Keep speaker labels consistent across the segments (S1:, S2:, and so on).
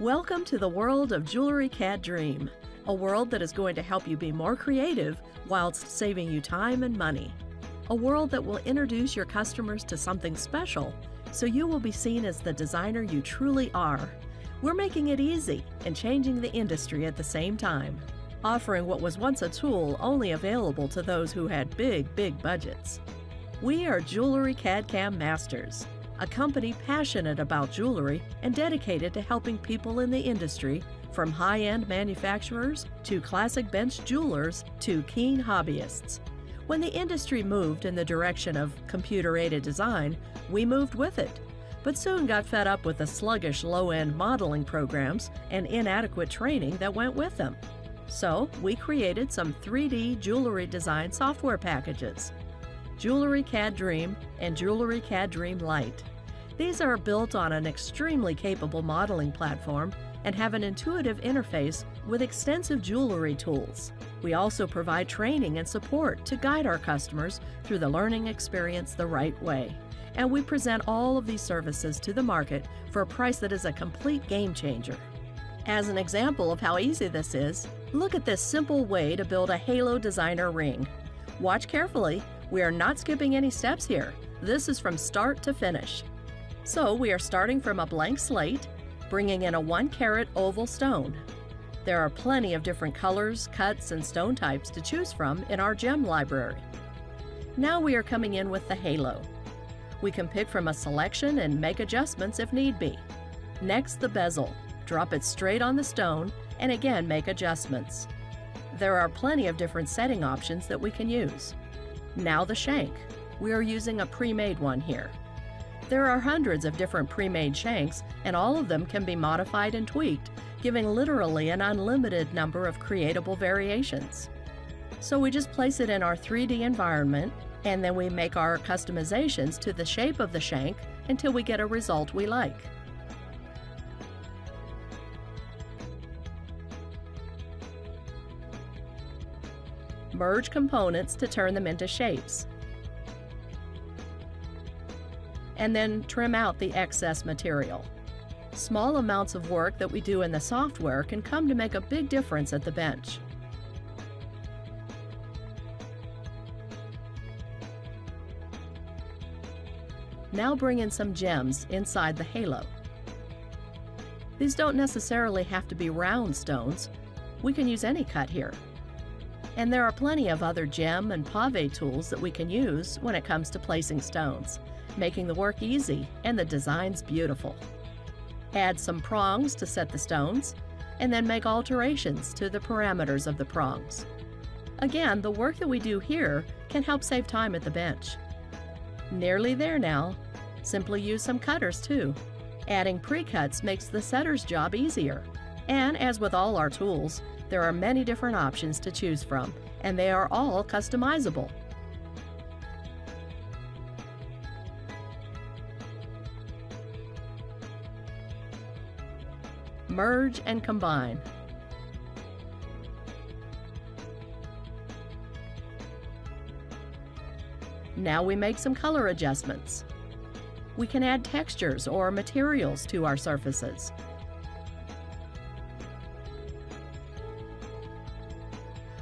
S1: Welcome to the world of Jewelry CAD Dream, a world that is going to help you be more creative whilst saving you time and money. A world that will introduce your customers to something special so you will be seen as the designer you truly are. We're making it easy and changing the industry at the same time, offering what was once a tool only available to those who had big budgets. We are Jewelry CAD/CAM Masters, a company passionate about jewelry and dedicated to helping people in the industry, from high-end manufacturers to classic bench jewelers to keen hobbyists. When the industry moved in the direction of computer-aided design, we moved with it, but soon got fed up with the sluggish low-end modeling programs and inadequate training that went with them. So we created some 3D jewelry design software packages, Jewelry CAD Dream and Jewelry CAD Dream Lite. These are built on an extremely capable modeling platform and have an intuitive interface with extensive jewelry tools. We also provide training and support to guide our customers through the learning experience the right way. And we present all of these services to the market for a price that is a complete game changer. As an example of how easy this is, look at this simple way to build a halo designer ring. Watch carefully. We are not skipping any steps here. This is from start to finish. So we are starting from a blank slate, bringing in a 1-carat oval stone. There are plenty of different colors, cuts, and stone types to choose from in our gem library. Now we are coming in with the halo. We can pick from a selection and make adjustments if need be. Next, the bezel. Drop it straight on the stone and again make adjustments. There are plenty of different setting options that we can use. Now the shank. We are using a pre-made one here. There are hundreds of different pre-made shanks, and all of them can be modified and tweaked, giving literally an unlimited number of creatable variations. So we just place it in our 3D environment, and then we make our customizations to the shape of the shank until we get a result we like. Merge components to turn them into shapes. And then trim out the excess material. Small amounts of work that we do in the software can come to make a big difference at the bench. Now bring in some gems inside the halo. These don't necessarily have to be round stones. We can use any cut here. And there are plenty of other gem and pave tools that we can use when it comes to placing stones, making the work easy and the designs beautiful. Add some prongs to set the stones, and then make alterations to the parameters of the prongs. Again, the work that we do here can help save time at the bench. Nearly there now. Simply use some cutters too. Adding pre-cuts makes the setter's job easier. And as with all our tools, there are many different options to choose from, and they are all customizable. Merge and combine. Now we make some color adjustments. We can add textures or materials to our surfaces.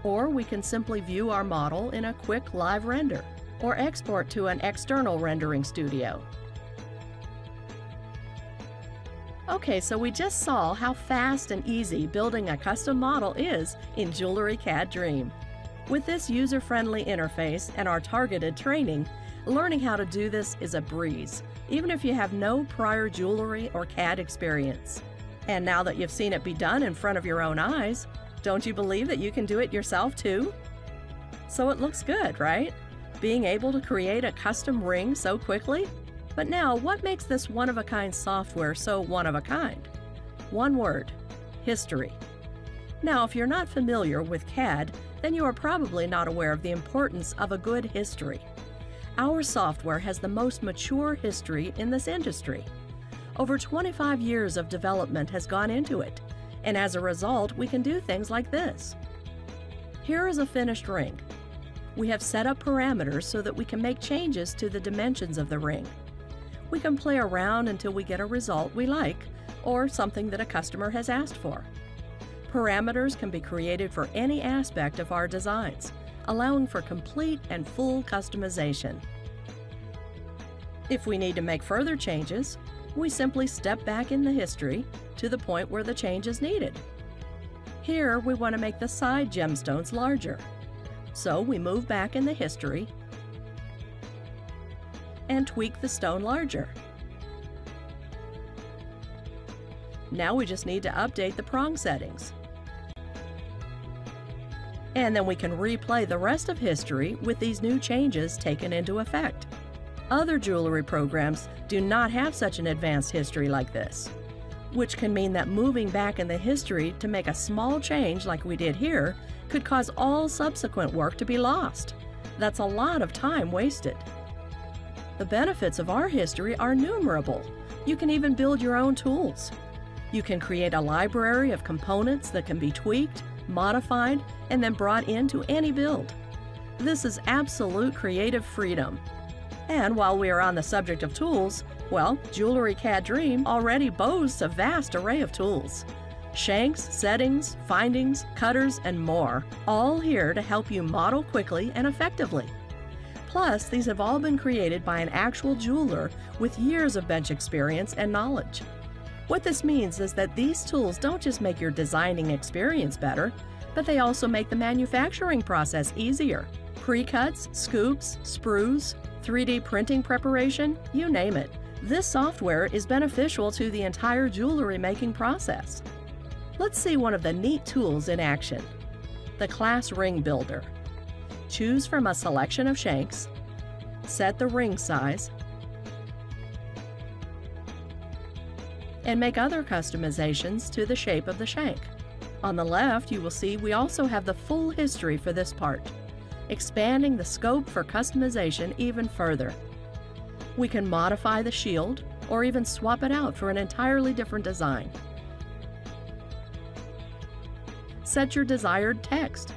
S1: Or we can simply view our model in a quick live render, or export to an external rendering studio. Okay, so we just saw how fast and easy building a custom model is in Jewelry CAD Dream. With this user-friendly interface and our targeted training, learning how to do this is a breeze, even if you have no prior jewelry or CAD experience. And now that you've seen it be done in front of your own eyes, don't you believe that you can do it yourself too? So it looks good, right? Being able to create a custom ring so quickly? But now, what makes this one-of-a-kind software so one-of-a-kind? One word: history. Now, if you're not familiar with CAD, then you are probably not aware of the importance of a good history. Our software has the most mature history in this industry. Over 25 years of development has gone into it, and as a result, we can do things like this. Here is a finished ring. We have set up parameters so that we can make changes to the dimensions of the ring. We can play around until we get a result we like, or something that a customer has asked for. Parameters can be created for any aspect of our designs, allowing for complete and full customization. If we need to make further changes, we simply step back in the history to the point where the change is needed. Here, we want to make the side gemstones larger. So we move back in the history and tweak the stone larger. Now we just need to update the prong settings. And then we can replay the rest of history with these new changes taken into effect. Other jewelry programs do not have such an advanced history like this, which can mean that moving back in the history to make a small change like we did here could cause all subsequent work to be lost. That's a lot of time wasted. The benefits of our history are numerable. You can even build your own tools. You can create a library of components that can be tweaked, modified, and then brought into any build. This is absolute creative freedom. And while we are on the subject of tools, well, Jewelry CAD Dream already boasts a vast array of tools. Shanks, settings, findings, cutters, and more, all here to help you model quickly and effectively. Plus, these have all been created by an actual jeweler with years of bench experience and knowledge. What this means is that these tools don't just make your designing experience better, but they also make the manufacturing process easier. Pre-cuts, scoops, sprues, 3D printing preparation, you name it. This software is beneficial to the entire jewelry making process. Let's see one of the neat tools in action. The Class Ring Builder. Choose from a selection of shanks, set the ring size, and make other customizations to the shape of the shank. On the left, you will see we also have the full history for this part, expanding the scope for customization even further. We can modify the shield or even swap it out for an entirely different design. Set your desired text.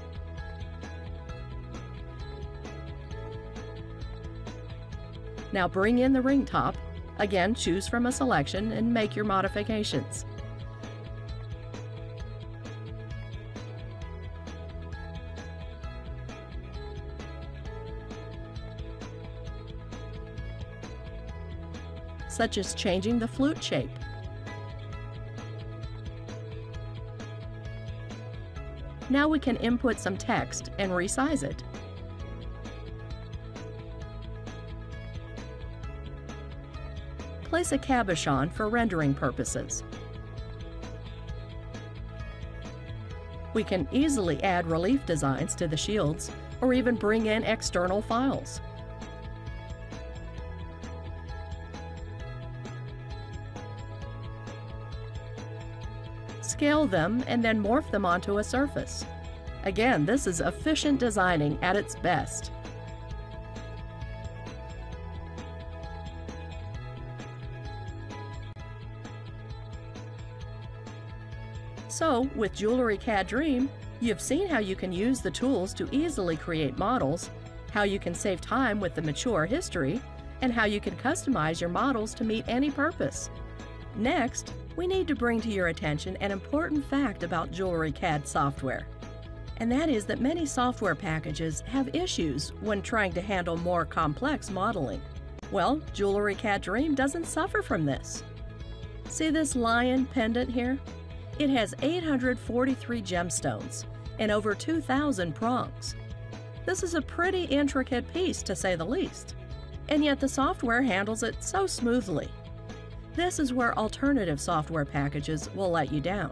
S1: Now bring in the ring top. Again, choose from a selection and make your modifications. Such as changing the flute shape. Now we can input some text and resize it. Place a cabochon for rendering purposes. We can easily add relief designs to the shields or even bring in external files. Scale them and then morph them onto a surface. Again, this is efficient designing at its best. So, with Jewelry CAD Dream, you've seen how you can use the tools to easily create models, how you can save time with the mature history, and how you can customize your models to meet any purpose. Next, we need to bring to your attention an important fact about Jewelry CAD software, and that is that many software packages have issues when trying to handle more complex modeling. Well, Jewelry CAD Dream doesn't suffer from this. See this lion pendant here? It has 843 gemstones and over 2,000 prongs. This is a pretty intricate piece, to say the least, and yet the software handles it so smoothly. This is where alternative software packages will let you down.